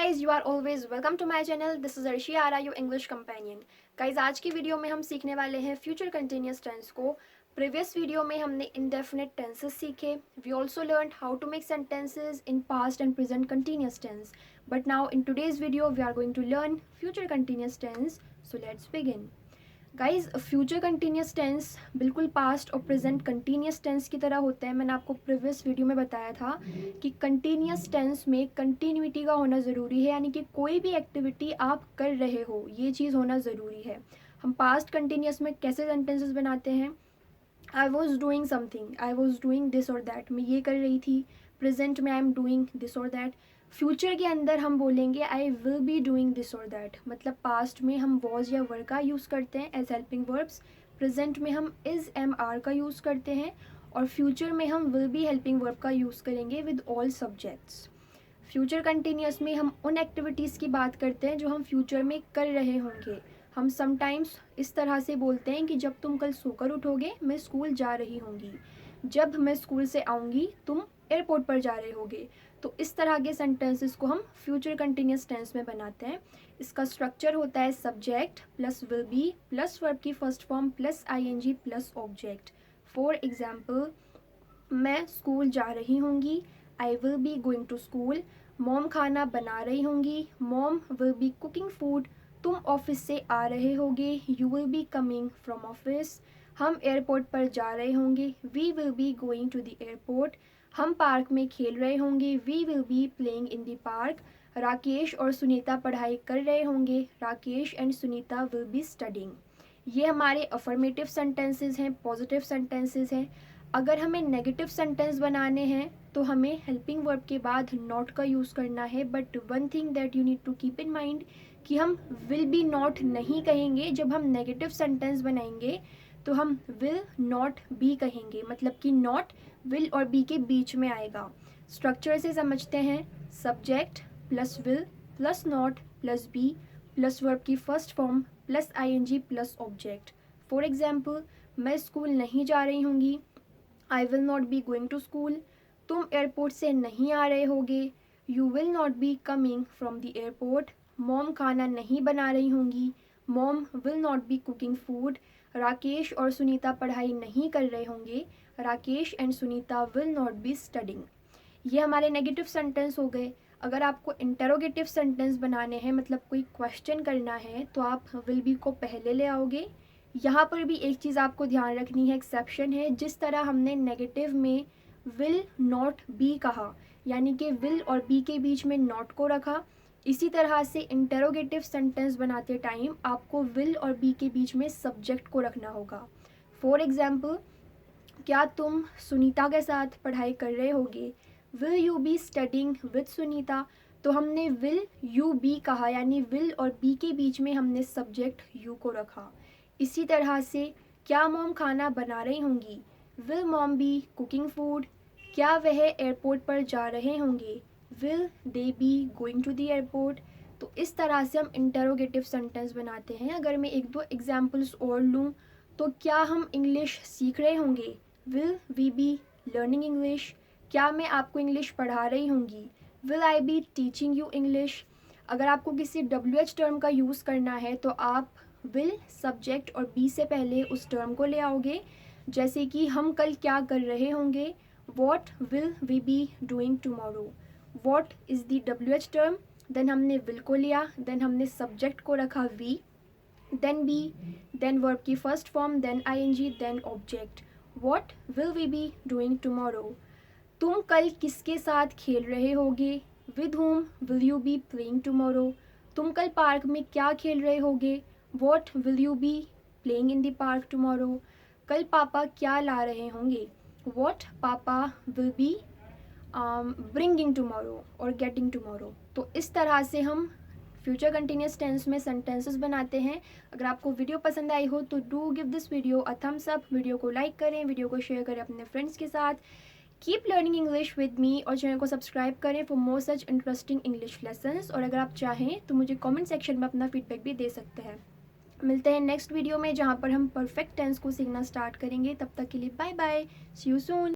guys, you are always welcome to my channel. This is Arshi Ara, your English companion. Guys, आज की video में हम सीखने वाले हैं फ्यूचर कंटिन्यूस टेंस को. प्रीवियस वीडियो में हमने इंडेफिनिट टेंसेस सीखे. We also learn how to make sentences in past and present continuous tense. But now in today's video we are going to learn future continuous tense. So let's begin. Guys, future continuous tense बिल्कुल past और present continuous tense की तरह होता है. मैंने आपको previous video में बताया था कि कंटिन्यूस टेंस में कंटिन्यूटी का होना ज़रूरी है, यानी कि कोई भी एक्टिविटी आप कर रहे हो ये चीज़ होना ज़रूरी है. हम पास्ट कंटिन्यूस में कैसे सेंटेंसेस बनाते हैं? I was doing something, I was doing this और दैट, मैं ये कर रही थी. प्रेजेंट में आई एम डूइंग दिस और दैट. फ्यूचर के अंदर हम बोलेंगे आई विल बी डूइंग दिस और दैट. मतलब पास्ट में हम वॉज या वर का यूज़ करते हैं एज हेल्पिंग वर्ब्स. प्रेजेंट में हम इज़ एम आर का यूज़ करते हैं. और फ्यूचर में हम विल बी हेल्पिंग वर्ब का यूज़ करेंगे with all subjects. Future continuous में हम उन एक्टिविटीज़ की बात करते हैं जो हम फ्यूचर में कर रहे होंगे. हम समटाइम्स इस तरह से बोलते हैं कि जब तुम कल सोकर उठोगे मैं स्कूल जा रही होंगी. जब मैं स्कूल से आऊँगी तुम एयरपोर्ट पर जा रहे होगे. तो इस तरह के सेंटेंसेस को हम फ्यूचर कंटिन्यूस टेंस में बनाते हैं. इसका स्ट्रक्चर होता है subject plus will be plus verb की first form plus ING plus object. For example, मैं स्कूल जा रही होंगी, I will be going to school. Mom खाना बना रही होंगी, mom will be cooking food. तुम ऑफिस से आ रहे होगे, you will be coming from office. हम एयरपोर्ट पर जा रहे होंगे, we will be going to the airport. हम पार्क में खेल रहे होंगे, we will be playing in the park. Rakesh और सुनीता पढ़ाई कर रहे होंगे, Rakesh and Sunita will be studying. ये हमारे अफर्मेटिव सेंटेंसेस हैं, पॉजिटिव सेंटेंसेस हैं. अगर हमें नेगेटिव सेंटेंस बनाने हैं तो हमें हेल्पिंग वर्ब के बाद नॉट का यूज़ करना है. But one thing that you need to keep in mind कि हम विल बी नॉट नहीं कहेंगे. जब हम नेगेटिव सेंटेंस बनाएंगे तो हम विल नॉट बी कहेंगे, मतलब कि नॉट विल और बी के बीच में आएगा. स्ट्रक्चर से समझते हैं. Subject plus will plus not plus be plus verb की first form plus ING plus object. For example, मैं स्कूल नहीं जा रही होंगी, I will not be going to school. तुम एयरपोर्ट से नहीं आ रहे होगे, you will not be coming from the airport. Mom खाना नहीं बना रही होंगी, mom will not be cooking food. Rakesh और सुनीता पढ़ाई नहीं कर रहे होंगे, Rakesh and Sunita will not B studying. ये हमारे नेगेटिव सेंटेंस हो गए. अगर आपको इंटेरोगेटिव सेंटेंस बनाने हैं, मतलब कोई क्वेश्चन करना है, तो आप विल बी को पहले ले आओगे. यहाँ पर भी एक चीज़ आपको ध्यान रखनी है, एक्सेप्शन है. जिस तरह हमने नेगेटिव में विल नॉट बी कहा, यानी कि विल और बी के बीच में नॉट को रखा, इसी तरह से इंटेरोगेटिव सेंटेंस बनाते टाइम आपको विल और बी के बीच में सब्जेक्ट को रखना होगा. फॉर एग्जाम्पल, क्या तुम सुनीता के साथ पढ़ाई कर रहे होगे, will you be studying with Sunita. तो हमने विल यू बी कहा, यानी विल और बी के बीच में हमने सब्जेक्ट यू को रखा. इसी तरह से, क्या मॉम खाना बना रही होंगी, will mom be cooking food. क्या वह एयरपोर्ट पर जा रहे होंगे, will they be going to the airport. तो इस तरह से हम इंटरोगेटिव सेंटेंस बनाते हैं. अगर मैं एक दो एग्जाम्पल्स और लूँ, तो क्या हम इंग्लिश सीख रहे होंगे, will we be learning English. क्या मैं आपको इंग्लिश पढ़ा रही होंगी, will I be teaching you English. अगर आपको किसी WH टर्म का यूज़ करना है तो आप विल सब्जेक्ट और बी से पहले उस टर्म को ले आओगे. जैसे कि हम कल क्या कर रहे होंगे, what will we be doing tomorrow. What is the WH term, then हमने विल को लिया, देन हमने सब्जेक्ट को रखा we, then be, then verb की first form, then ING, then object. What will we be doing tomorrow. तुम कल किसके साथ खेल रहे होगे, with whom will you be playing tomorrow. तुम कल पार्क में क्या खेल रहे होगे, what will you be playing in the park tomorrow. कल पापा क्या ला रहे होंगे, वॉट पापा विल बी ब्रिंगिंग टुमारो और गेटिंग टुमारो. तो इस तरह से हम फ्यूचर कंटिन्यूस टेंस में सेंटेंसेस बनाते हैं. अगर आपको वीडियो पसंद आई हो तो do give this video a thumbs up. Video को लाइक करें, वीडियो को शेयर करें अपने फ्रेंड्स के साथ. Keep learning English with me और चैनल को सब्सक्राइब करें for more such interesting English lessons. और अगर आप चाहें तो मुझे कमेंट सेक्शन में अपना फीडबैक भी दे सकते हैं. मिलते हैं नेक्स्ट वीडियो में, जहां पर हम परफेक्ट टेंस को सीखना स्टार्ट करेंगे. तब तक के लिए bye bye, see you soon.